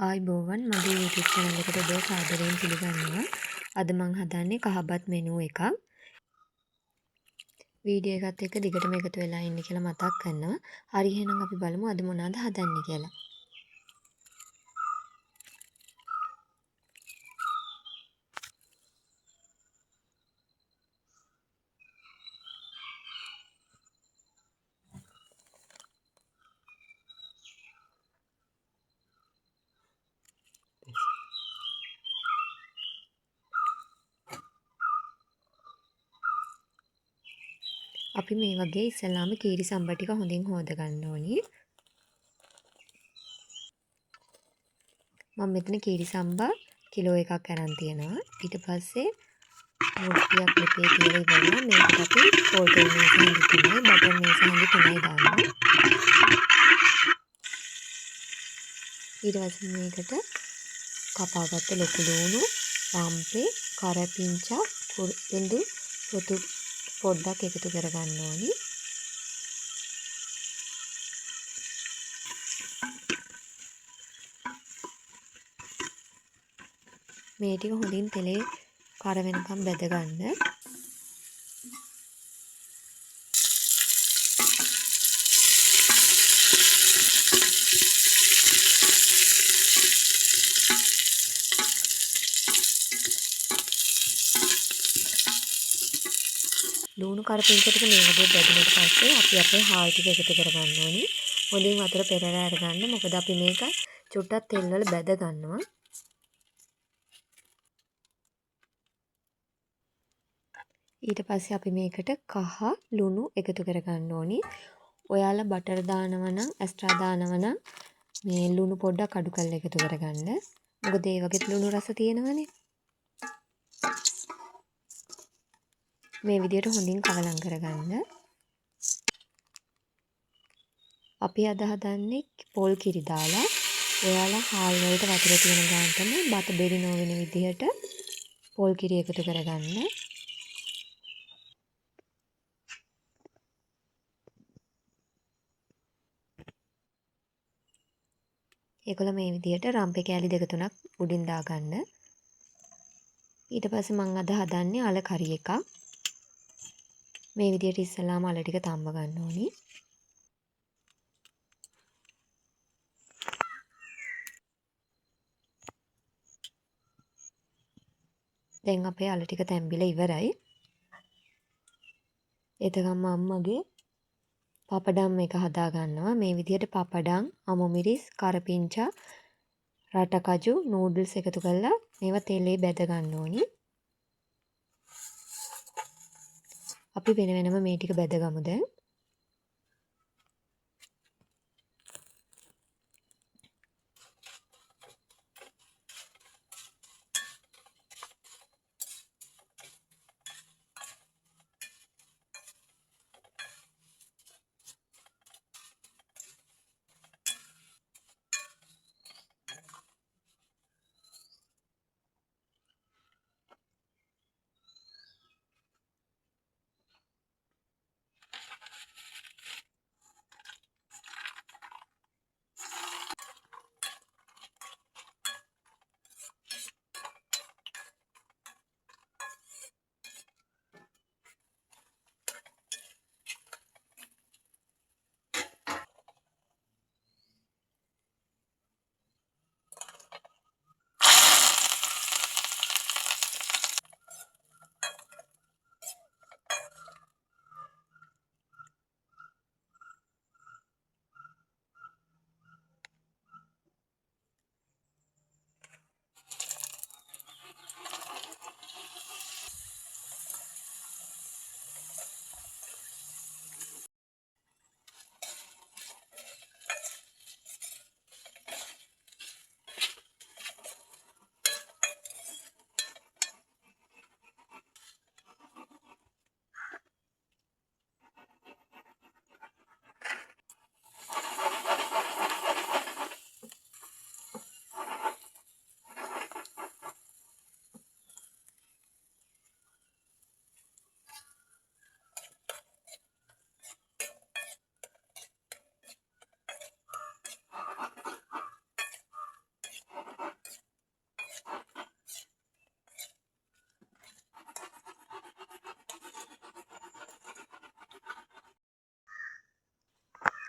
ආයිබෝවන් මගේ YouTube channel එකට ඔබ සාදරයෙන් පිළිගන්නවා. අද මම හදන්නේ කහබත් මෙනු එකක්. වීඩියෝ එකත් එක්ක දිගටම එකතු වෙලා ඉන්න කියලා මතක් කරනවා. හරි එහෙනම් අපි බලමු අද මොනවද හදන්නේ කියලා. අපි මේ වගේ ඉස්සෙල්ලාම කීරි සම්බා ටික හොඳින් හොද ගන්න ඕනි. මම මෙතන කීරි සම්බා කිලෝ එකක් අරන් තියෙනවා. ඊට පස්සේ මුට්ටියක් ලිපේ තියලා ඉවරලා මේකට අපි පොල්ටර් මේස හඳි තුනයි බටර් මේස හඳි තුනයි දානවා. ඊට පස්සේ මේකට කපාගත්ත ලොකු ලුණු, රම්පේ, කරපිංචා, කුරුඳු පොතු පොඩ්ඩක් එකතු කරගන්න ඕනි. මේ ටික හොඳින් තෙලේ කර වෙනකම් බැද ගන්න. ලුණු කරපිංචා ටික මේ වගේ බැදුනට පස්සේ අපි අපේ හාල් ටික එකතු කරගන්න ඕනි. හොඳින් වතුර පෙරලා අරගන්න. මොකද අපි මේක චුට්ටක් තෙල් වල බැද ගන්නවා. ඊට පස්සේ අපි මේකට කහ ලුණු එකතු කරගන්න ඕනි. ඔයාලා බටර් දානවා නම් ඇස්ට්‍රා දානවා නම් මේ ලුණු පොඩ්ඩක් අඩු කරලා එකතු කරගන්න. මොකද ඒ වගේ ලුණු රස තියෙනවනේ. මේ විදිහට හොඳින් කවලම් කරගන්න. අපි අද හදන්නේ පොල් කිරි දාලා. ඔයාලා හාල් වලට වතුර තියෙන ගානටම බත බෙරි නොවන විදිහට පොල් කිරි එකතු කරගන්න. ඒකල මේ විදිහට රම්පේ කෑලි දෙක තුනක් උඩින් දාගන්න. ඊට පස්සේ මම අද හදන්නේ අල කරි එකක්. මේ විදිහට ඉස්සලාම අල ටික තම්බ ගන්න ඕනි. දැන් අපේ අල ටික තැම්බිලා ඉවරයි. එතකම් අම්මගේ පපඩම් එක හදා ගන්නවා. මේ විදිහට පපඩම්, අමු මිරිස්, කරපිංචා, රටකජු, නූඩල්ස් එකතු කරලා මේවා තෙලේ බැද ගන්න ඕනි. අපි වෙන වෙනම මේ ටික බැදගමු දැන්.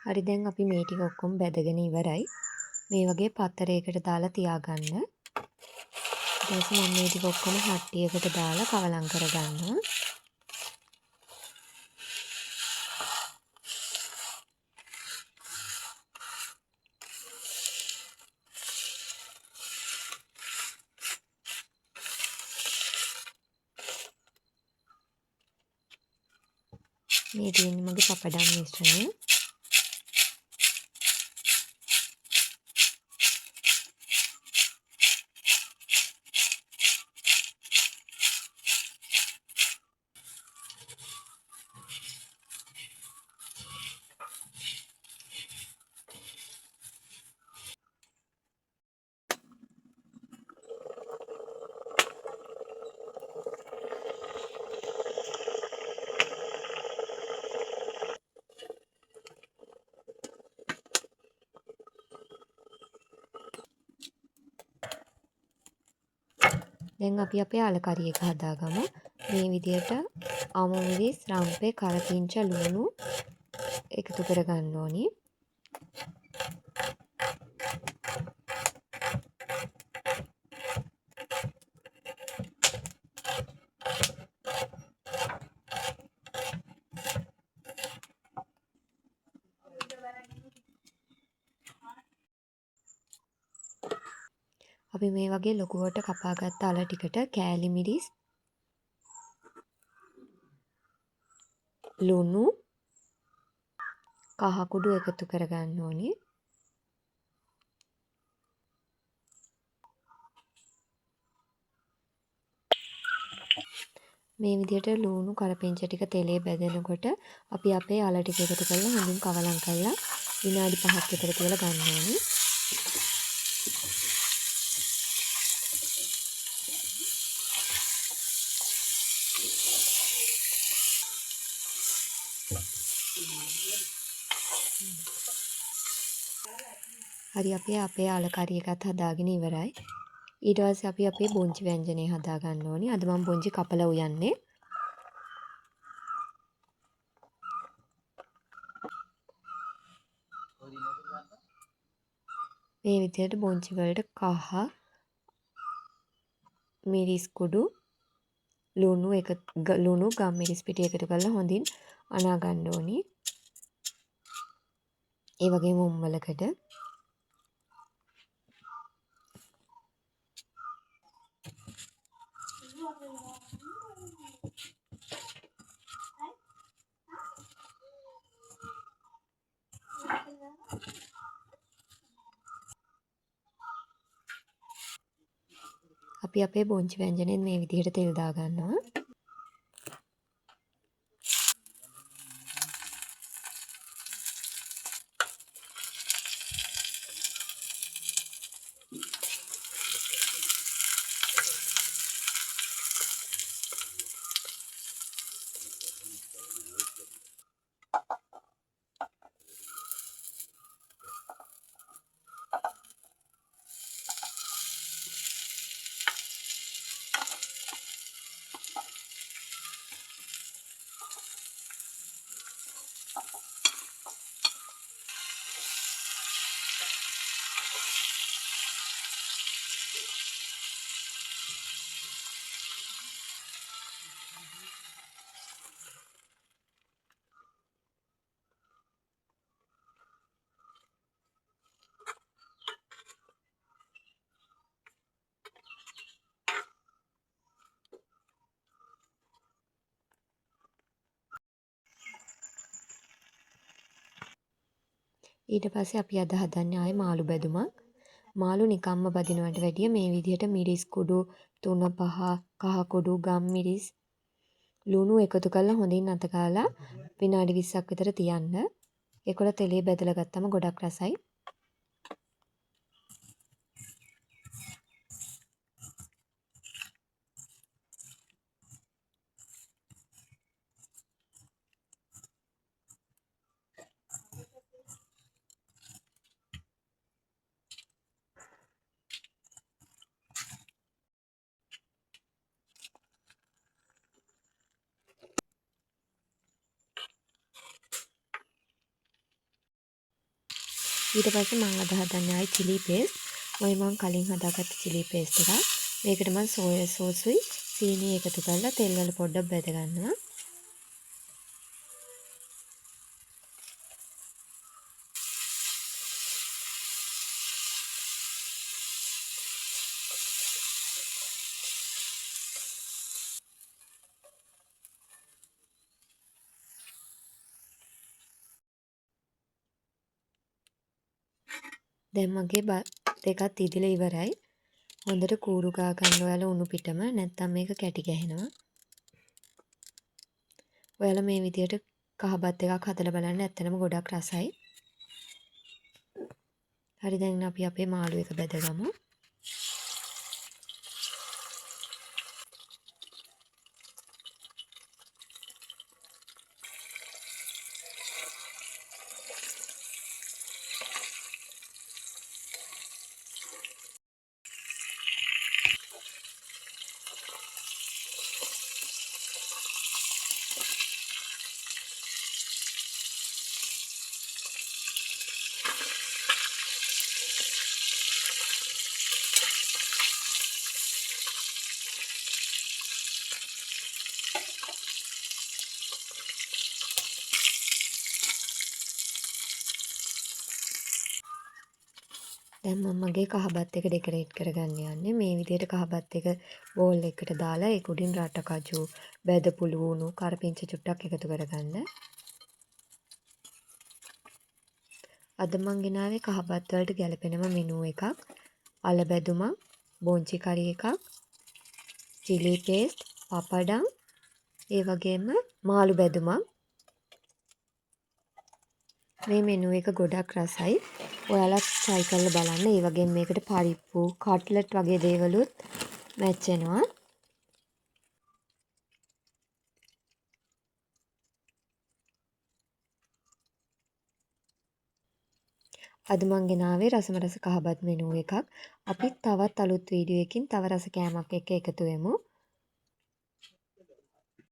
හරි දැන් අපි මේ ටික ඔක්කොම බැදගෙන ඉවරයි. මේ වගේ පත්තරයකට දාලා තියාගන්න. ඊට පස්සේ මම මේ ටික ඔක්කොම හට්ටියකට දාලා කවලම් කරගන්නවා. මේ තියෙන්නේ මගේ පපඩම් මිශ්‍රණය. දැන් අපි අපේ අලකරි එක හදාගමු. මේ විදියට අමු මිරිස්, රම්පේ, කරපිංචා, ලුණු එකතු කරගන්න ඕනි. අපි මේ වගේ ලොකුවට කපාගත්ත අල ටිකට කෑලි මිරිස්, ලුණු, කහ කුඩු එකතු කරගන්න ඕනේ. මේ විදිහට ලුණු කරපිංච ටික තෙලේ බැදෙනකොට අපි අපේ අල ටික එකතු කරලා හොඳින් කවලම් කරලා විනාඩි 5ක් විතර තියලා ගන්න ඕනේ. හරි අපි අපේ අලකරි එකත් හදාගෙන ඉවරයි. ඊට පස්සේ අපි අපේ බොංචි ව්‍යංජනය හදා ගන්න ඕනේ. අද මම බොංචි කපලා උයන්නේ. මේ විදිහට බොංචි වලට කහ, මිරිස් කුඩු, ලුණු ගම් මිරිස් පිටි එකතු කරලා හොඳින් අනා ගන්න ඕනේ. ඒ වගේම උම්මලකට අපි අපේ බොංචි ව්‍යංජනෙත් මේ විදිහට තෙල් දා ගන්නවා. ඊට පස්සේ අපි අද හදන්නේ ආයේ මාළු බැදුමක්. මාළු නිකම්ම බදිනවට වැඩිය මේ විදිහට මිරිස් කුඩු 3-5 කහ කුඩු ගම් මිරිස් ලුණු එකතු කරලා හොඳින් අත ගාලා විනාඩි 20ක් විතර තියන්න. ඒකවල තෙලේ බැදලා ගත්තම ගොඩක් රසයි. ඊට පස්සේ මම අද හදන්නේ ආයි chili paste. මම කලින් හදාගත්ත chili paste එක. මේකට මම සෝයා සෝසුයි සීනි එකතු කරලා තෙල් වල පොඩ්ඩක් බෙද ගන්නවා. දැන් මගේ දෙකත් ඉදිලා ඉවරයි. හොඳට කූරු ගා ගන්න ඔයාලා උණු පිටම නැත්නම් මේක කැටි ගැහෙනවා. ඔයාලා මේ විදියට කහබත් එකක් හදලා බලන්න ඇත්තටම ගොඩක් රසයි. හරි දැන් අපි අපේ මාළු එක බෙදගමු. දැන් මම මගේ කහබත් එක ඩෙකොරේට් කරගන්න යන්නේ. මේ විදිහට කහබත් එක බෝල් එකකට දාලා ඒක උඩින් රට කජු, බැදපු ලුණු, කරපිංච චුට්ටක් එකතු කරගන්න. අද මං ගෙනාවේ කහබත් වලට ගැලපෙනම මෙනු එකක්. අල බැදුමක්, බොන්චි කරි එකක්, chili paste, පපඩම්, ඒ වගේම මාළු බැදුමක්. මේ මෙනු එක ගොඩක් රසයි. ඔයාලා try කරලා බලන්න. ඒ වගේම මේකට පරිප්පු, කට්ලට් වගේ දේවලුත් මැච් වෙනවා. අද මං ගෙනාවේ රස කහබත් මෙනු එකක්. අපි තවත් අලුත් වීඩියෝ එකකින් තව රස කෑමක් එක්ක එකතු වෙමු.